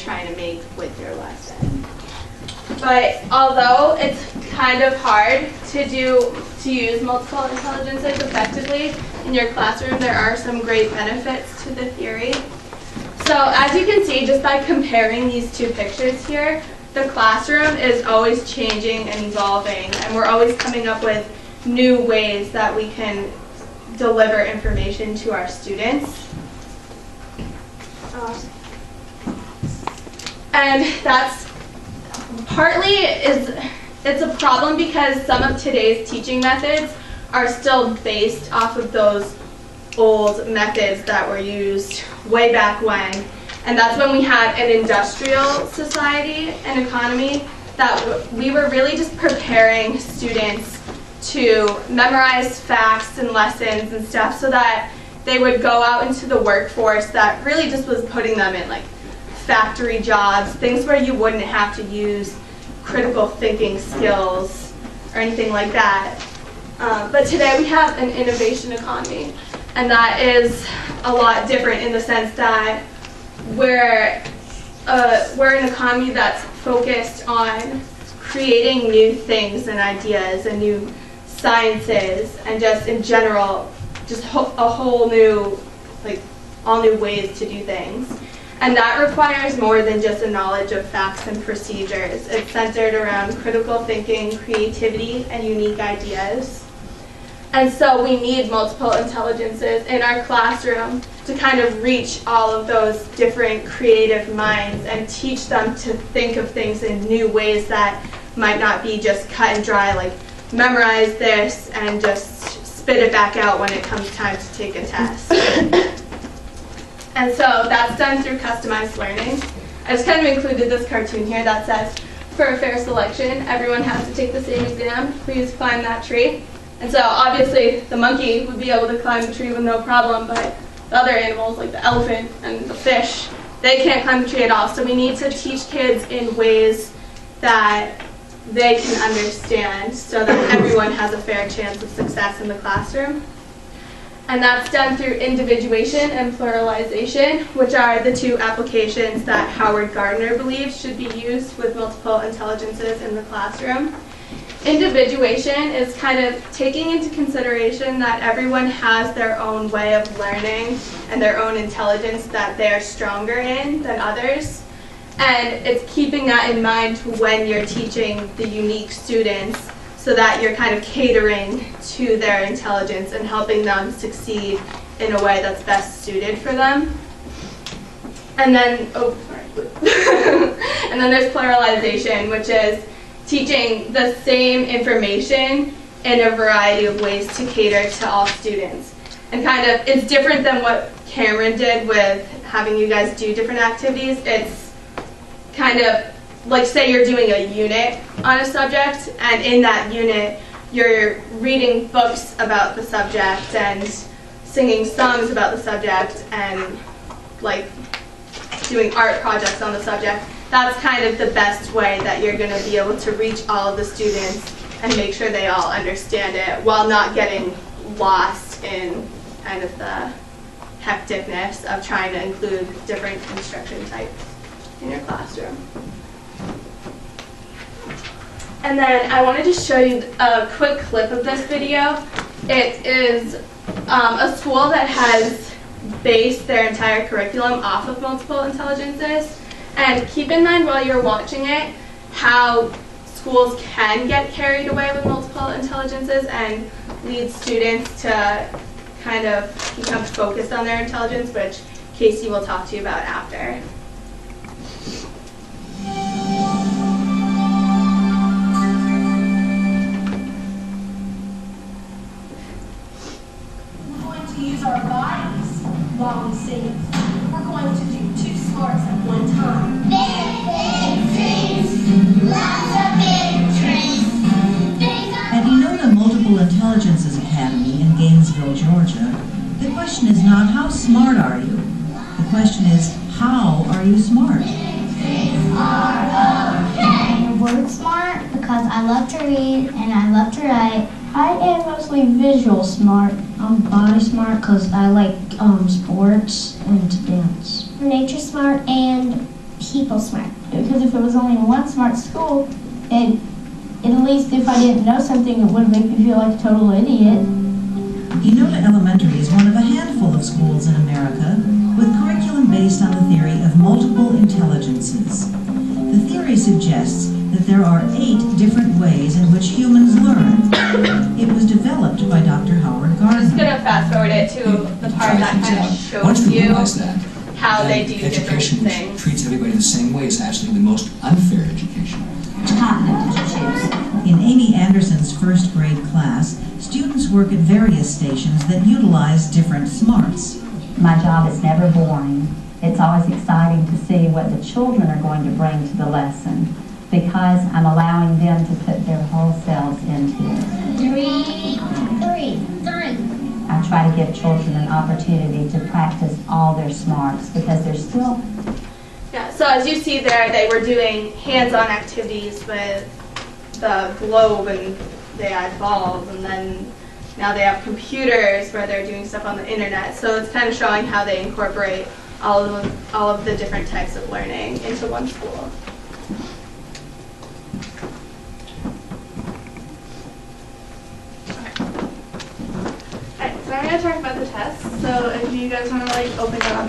trying to make with your lesson. But although it's kind of hard to use multiple intelligences effectively in your classroom, there are some great benefits to the theory. So as you can see, just by comparing these two pictures here, the classroom is always changing and evolving, and we're always coming up with new ways that we can deliver information to our students. And that's partly it's a problem because some of today's teaching methods are still based off of those old methods that were used way back when. And that's when we had an industrial society and economy that we were really just preparing students to memorize facts and lessons and stuff so that they would go out into the workforce that really just was putting them in like factory jobs, things where you wouldn't have to use critical thinking skills or anything like that. But today we have an innovation economy, and that is a lot different in the sense that we're an economy that's focused on creating new things and ideas and new sciences and just in general, just a whole new, like all new ways to do things. And that requires more than just a knowledge of facts and procedures. It's centered around critical thinking, creativity, and unique ideas. And so we need multiple intelligences in our classroom to kind of reach all of those different creative minds and teach them to think of things in new ways that might not be just cut and dry, like memorize this and just spit it back out when it comes time to take a test. And so that's done through customized learning. I just kind of included this cartoon here that says, for a fair selection, everyone has to take the same exam. Please climb that tree. And so obviously the monkey would be able to climb the tree with no problem, but the other animals like the elephant and the fish, they can't climb the tree at all. So we need to teach kids in ways that they can understand so that everyone has a fair chance of success in the classroom. And that's done through individuation and pluralization, which are the two applications that Howard Gardner believes should be used with multiple intelligences in the classroom. Individuation is kind of taking into consideration that everyone has their own way of learning and their own intelligence that they're stronger in than others. And it's keeping that in mind when you're teaching the unique students so that you're kind of catering to their intelligence and helping them succeed in a way that's best suited for them. And then, and then there's pluralization, which is teaching the same information in a variety of ways to cater to all students. And kind of, it's different than what Cameron did with having you guys do different activities. It's kind of like, say you're doing a unit on a subject, and in that unit you're reading books about the subject and singing songs about the subject and like doing art projects on the subject. That's kind of the best way that you're going to be able to reach all of the students and make sure they all understand it while not getting lost in kind of the hecticness of trying to include different instruction types in your classroom. And then I wanted to show you a quick clip of this video. It is a school that has based their entire curriculum off of multiple intelligences. And keep in mind while you're watching it how schools can get carried away with multiple intelligences and lead students to kind of become focused on their intelligence, which Casey will talk to you about after. Our bodies while we sing. We're going to do 2 smarts at one time. Benefits, lots of victories. Have you known the Multiple Intelligences Academy in Gainesville, Georgia? The question is not how smart are you? The question is how are you smart? I'm word smart because I love to read and I love to write. I am mostly visual smart. I'm body smart because I like sports and to dance. Nature smart and people smart. Because if it was only one smart school, and at least if I didn't know something, it wouldn't make me feel like a total idiot. Enola Elementary is one of a handful of schools in America with curriculum based on the theory of multiple intelligences. The theory suggests that there are 8 different ways in which humans learn. It was developed by Dr. Howard I'm just Gardner. gonna fast forward it to the part that kind of shows Once we you realize that, how they then do different education which things. treats everybody the same way is actually the most unfair education. In Amy Anderson's first grade class, students work at various stations that utilize different smarts. My job is never boring. It's always exciting to see what the children are going to bring to the lesson because I'm allowing them to put their whole selves into it. 3. I try to give children an opportunity to practice all their smarts because they're still. Yeah, so as you see there, they were doing hands-on activities with the globe, and they had balls, and then now they have computers where they're doing stuff on the internet. So it's kind of showing how they incorporate all of the different types of learning into one school. Alright, so I'm going to talk about the tests. So if you guys want to open it up.